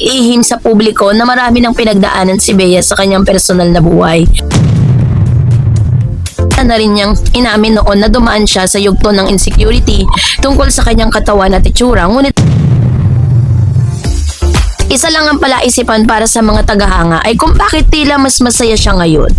ilihim sa publiko na marami ng pinagdaanan si Bea sa kanyang personal na buhay. Na rin niyang inamin noon na dumaan siya sa yugto ng insecurity tungkol sa kanyang katawan at itsura, ngunit isa lang ang palaisipan para sa mga tagahanga ay kung bakit tila mas masaya siya ngayon.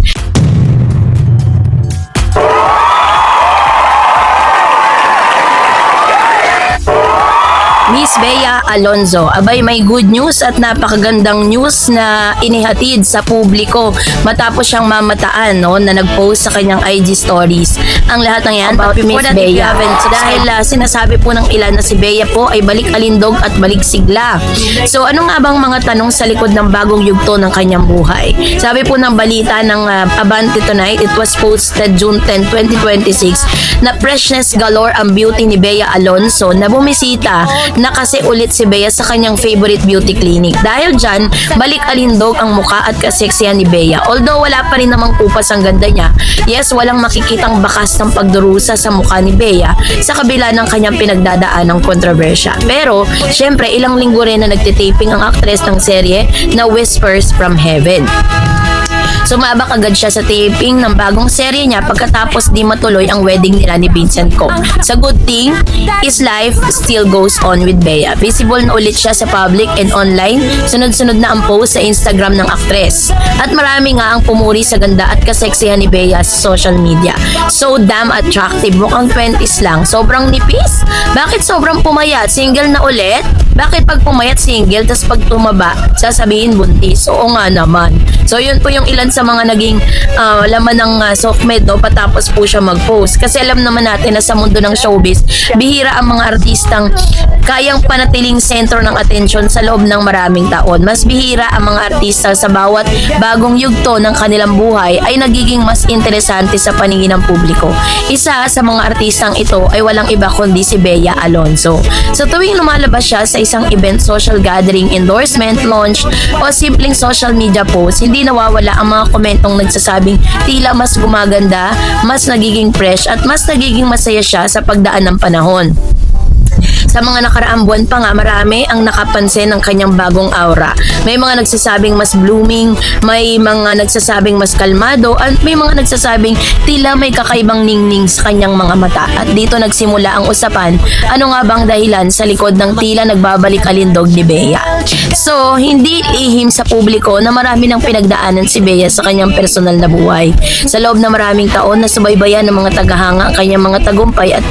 Miss Bea Alonzo, abay may good news at napakagandang news na inihatid sa publiko matapos siyang mamataan na nag-post sa kanyang IG stories. Ang lahat ng yan about Miss Bea. Dahil sinasabi po ng ilan na si Bea po ay balik alindog at balik sigla. So ano nga bang mga tanong sa likod ng bagong yugto ng kanyang buhay? Sabi po ng balita ng Abante Tonight, it was posted June 10, 2026 na freshness galore ang beauty ni Bea Alonzo na bumisita na kasi ulit si Bea sa kanyang favorite beauty clinic. Dahil dyan, balik alindog ang muka at kaseksihan ni Bea. Although wala pa rin namang kupas ang ganda niya, yes, walang makikitang bakas ng pagdurusa sa mukha ni Bea sa kabila ng kanyang pinagdadaanang kontrobersya. Pero, syempre, ilang linggo rin na nagtitaping ang aktres ng serye na Whispers from Heaven. Sumabak agad siya sa taping ng bagong serye niya pagkatapos di matuloy ang wedding nila ni Vincent Ko. Sa good thing is life still goes on with Bea. Visible na ulit siya sa public and online. Sunod-sunod na ang post sa Instagram ng aktres. At marami nga ang pumuri sa ganda at kaseksihan ni Bea sa social media. So damn attractive. Mukhang 20s lang. Sobrang nipis. Bakit sobrang pumayat? Single na ulit? Bakit pag pumayat single, tas pag tumaba, sasabihin buntis? Oo nga naman. So yun po yung ilan sa mga naging laman ng Sokmed patapos po siya mag-post. Kasi alam naman natin na sa mundo ng showbiz, bihira ang mga artistang kayang panatiling sentro ng atensyon sa loob ng maraming taon. Mas bihira ang mga artista sa bawat bagong yugto ng kanilang buhay ay nagiging mas interesante sa paningin ng publiko. Isa sa mga artistang ito ay walang iba kundi si Bea Alonzo. Sa tuwing lumalabas siya sa isang event, social gathering, endorsement, launch o simpleng social media post, hindi nawawala ang mga komentong nagsasabing tila mas gumaganda, mas nagiging fresh at mas nagiging masaya siya sa pagdaan ng panahon. Sa mga nakaraang buwan pa nga, marami ang nakapansin ng kanyang bagong aura. May mga nagsasabing mas blooming, may mga nagsasabing mas kalmado, at may mga nagsasabing tila may kakaibang ningning sa kanyang mga mata. At dito nagsimula ang usapan, ano nga bang dahilan sa likod ng tila nagbabalik alindog ni Bea? So, hindi lihim sa publiko na marami ng pinagdaanan si Bea sa kanyang personal na buhay. Sa loob na maraming taon, nasubaybayan ng mga tagahanga ang kanyang mga tagumpay at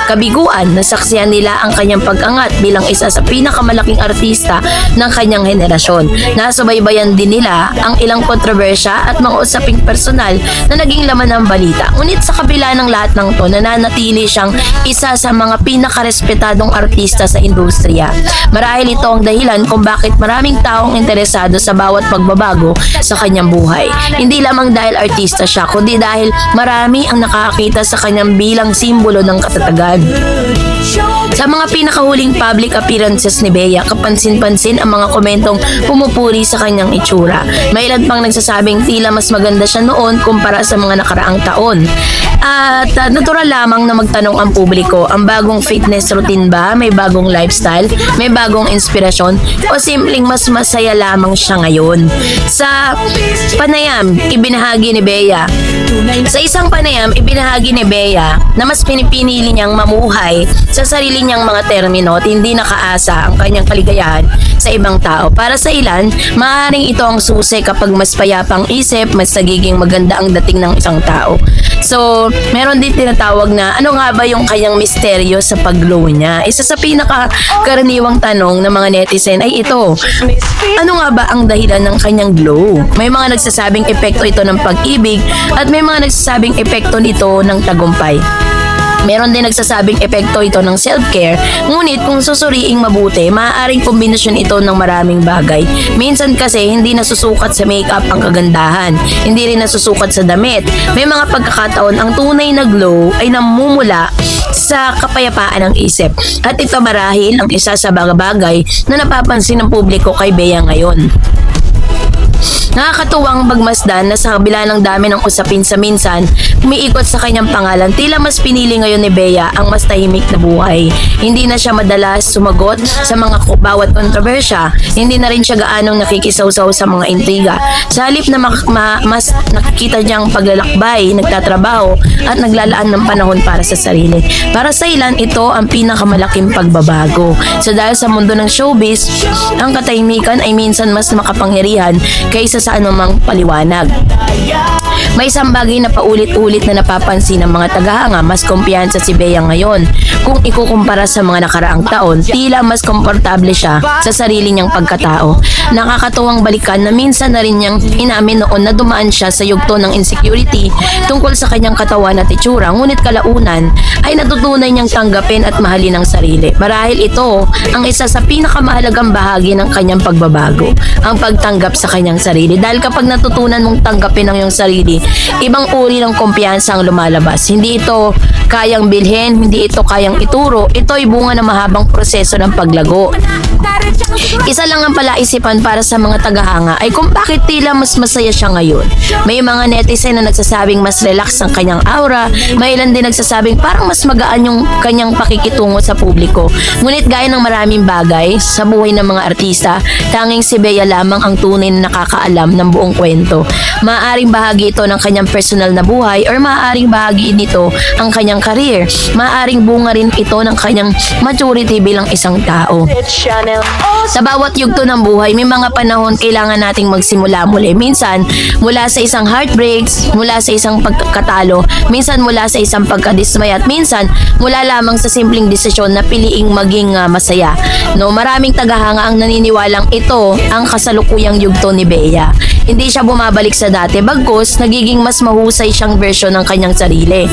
kabiguan. Nasaksihan nila ang kanyang pag-angat bilang isa sa pinakamalaking artista ng kanyang henerasyon. Nasubaybayan din nila ang ilang kontrobersya at mga usaping personal na naging laman ng balita. Ngunit sa kabila ng lahat ng to, nananatili siyang isa sa mga pinakarespetadong artista sa industriya. Marahil ito ang dahilan kung bakit maraming taong interesado sa bawat pagbabago sa kanyang buhay. Hindi lamang dahil artista siya, kundi dahil marami ang nakakita sa kanyang bilang simbolo ng katatagan. Sa mga pinakahuling public appearances ni Bea, kapansin-pansin ang mga komentong pumupuri sa kanyang itsura. May ilan pang nagsasabing tila mas maganda siya noon kumpara sa mga nakaraang taon. At natural lamang na magtanong ang publiko, ang bagong fitness routine ba? May bagong lifestyle? May bagong inspirasyon? O simpleng mas masaya lamang siya ngayon? Sa panayam, ibinahagi ni Bea. Sa isang panayam, ibinahagi ni Bea na mas pinipinili niyang mamuhay sa sarili niyang mga termino at hindi nakaasa ang kanyang kaligayahan sa ibang tao. Para sa ilan, maaaring ito ang susi kapag mas payapang isip, mas nagiging maganda ang dating ng isang tao. So, meron din tinatawag na ano nga ba yung kanyang misteryo sa pag-glow niya. Isa sa pinakakaraniwang tanong ng mga netizen ay ito. Ano nga ba ang dahilan ng kanyang glow? May mga nagsasabing epekto ito ng pag-ibig at may mga nagsasabing epekto nito ng tagumpay. Meron din nagsasabing epekto ito ng self-care, ngunit kung susuriing mabuti, maaaring kombinasyon ito ng maraming bagay. Minsan kasi hindi nasusukat sa makeup ang kagandahan, hindi rin nasusukat sa damit. May mga pagkakataon ang tunay na glow ay namumula sa kapayapaan ng isip. At ito marahil ang isa sa bagay na napapansin ng publiko kay Bea ngayon. Nakakatuwang pagmasdan na sa kabila ng dami ng usapin sa minsan, umiikot sa kanyang pangalan, tila mas pinili ngayon ni Bea ang mas tahimik na buhay. Hindi na siya madalas sumagot sa mga bawat kontrobersya, hindi na rin siya gaanong nakikisawsaw sa mga intriga. Sa halip na mas nakikita niyang paglalakbay, nagtatrabaho at naglalaan ng panahon para sa sarili. Para sa ilan, ito ang pinakamalaking pagbabago. So dahil sa mundo ng showbiz, ang katahimikan ay minsan mas makapangyarihan kaysa sa anumang paliwanag. May isang bagay na paulit-ulit na napapansin ng mga tagahanga, mas kumpiyansa si Bea ngayon. Kung ikukumpara sa mga nakaraang taon, tila mas komportable siya sa sarili niyang pagkatao. Nakakatuwang balikan na minsan na rin niyang inamin noon na dumaan siya sa yugto ng insecurity tungkol sa kanyang katawan at itsura, ngunit kalaunan ay natutunay niyang tanggapin at mahalin ang sarili. Marahil ito ang isa sa pinakamahalagang bahagi ng kanyang pagbabago, ang pagtanggap sa kanyang sarili. Dahil kapag natutunan mong tanggapin ang iyong sarili, ibang uri ng kumpiyansa ang lumalabas. Hindi ito kayang bilhin, hindi ito kayang ituro, ito ay bunga ng mahabang proseso ng paglago. Isa lang ang palaisipan para sa mga tagahanga ay kung bakit tila mas masaya siya ngayon. May mga netizen na nagsasabing mas relax ang kanyang aura, may ilan din nagsasabing parang mas magaan yung kanyang pakikitungo sa publiko. Ngunit gaya ng maraming bagay sa buhay ng mga artista, tanging si Bea lamang ang tunay na nakakaalam ng buong kwento. Maaaring bahagi ito ng kanyang personal na buhay or maaaring bahagi nito ang kanyang career. Maaaring bunga rin ito ng kanyang maturity bilang isang tao. Sa bawat yugto ng buhay, may mga panahon kailangan nating magsimula muli. Minsan, mula sa isang heartbreaks, mula sa isang pagkatalo, minsan mula sa isang pagkadismay, at minsan mula lamang sa simpleng desisyon na piliing maging masaya. No, maraming tagahanga ang naniniwalang ito ang kasalukuyang yugto ni Bea. Hindi siya bumabalik sa dati, bagkus nagiging mas mahusay siyang version ng kanyang sarili.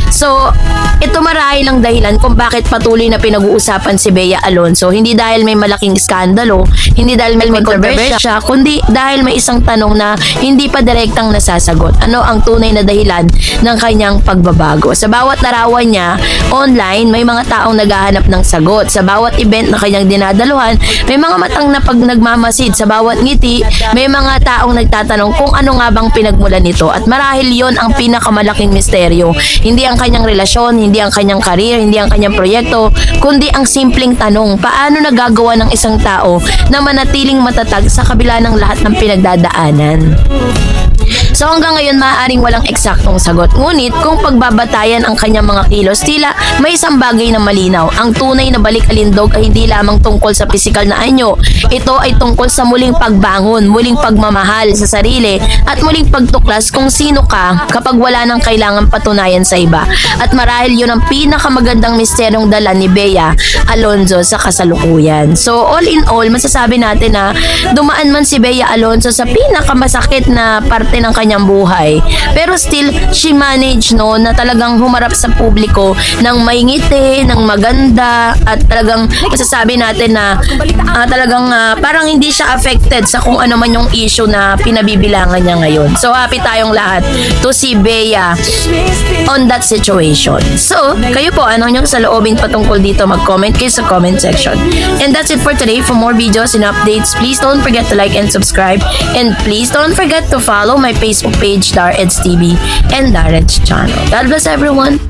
So, ito marahil ang dahilan kung bakit patuloy na pinag-uusapan si Bea Alonzo. Hindi dahil may malaking skandalo, hindi dahil may kontrobersya, kundi dahil may isang tanong na hindi pa direktang nasasagot. Ano ang tunay na dahilan ng kanyang pagbabago? Sa bawat larawan niya online, may mga taong naghahanap ng sagot. Sa bawat event na kanyang dinadaluhan, may mga matang na nagmamasid. Sa bawat ngiti, may mga taong nagtatanong kung ano nga bang pinagmulan nito. At marahil yon ang pinakamalaking misteryo. Hindi ang kanyang relasyon, hindi ang kanyang career, hindi ang kanyang proyekto, kundi ang simpleng tanong, paano nagagawa ng isang tao na manatiling matatag sa kabila ng lahat ng pinagdadaanan? So hanggang ngayon maaaring walang eksaktong sagot. Ngunit kung pagbabatayan ang kanyang mga kilos, tila may isang bagay na malinaw. Ang tunay na balik-alindog ay hindi lamang tungkol sa pisikal na anyo. Ito ay tungkol sa muling pagbangon, muling pagmamahal sa sarili, at muling pagtuklas kung sino ka kapag wala nang kailangan patunayan sa iba. At marahil yun ang pinakamagandang misteryong dala ni Bea Alonzo sa kasalukuyan. So all in all, masasabi natin na dumaan man si Bea Alonzo sa pinakamasakit na parte ng kanyang buhay, pero still she managed na talagang humarap sa publiko ng may ngiti, ng maganda, at talagang masasabi natin na talagang parang hindi siya affected sa kung ano man yung issue na pinabibilangan niya ngayon. So happy tayong lahat to see Bea on that situation. So kayo po, ano nyo sa loobin patungkol dito? Mag-comment kayo sa comment section. And that's it for today. For more videos and updates, please don't forget to like and subscribe, and please don't forget to follow my Facebook page, Dareds TV and Dareds channel. God bless everyone.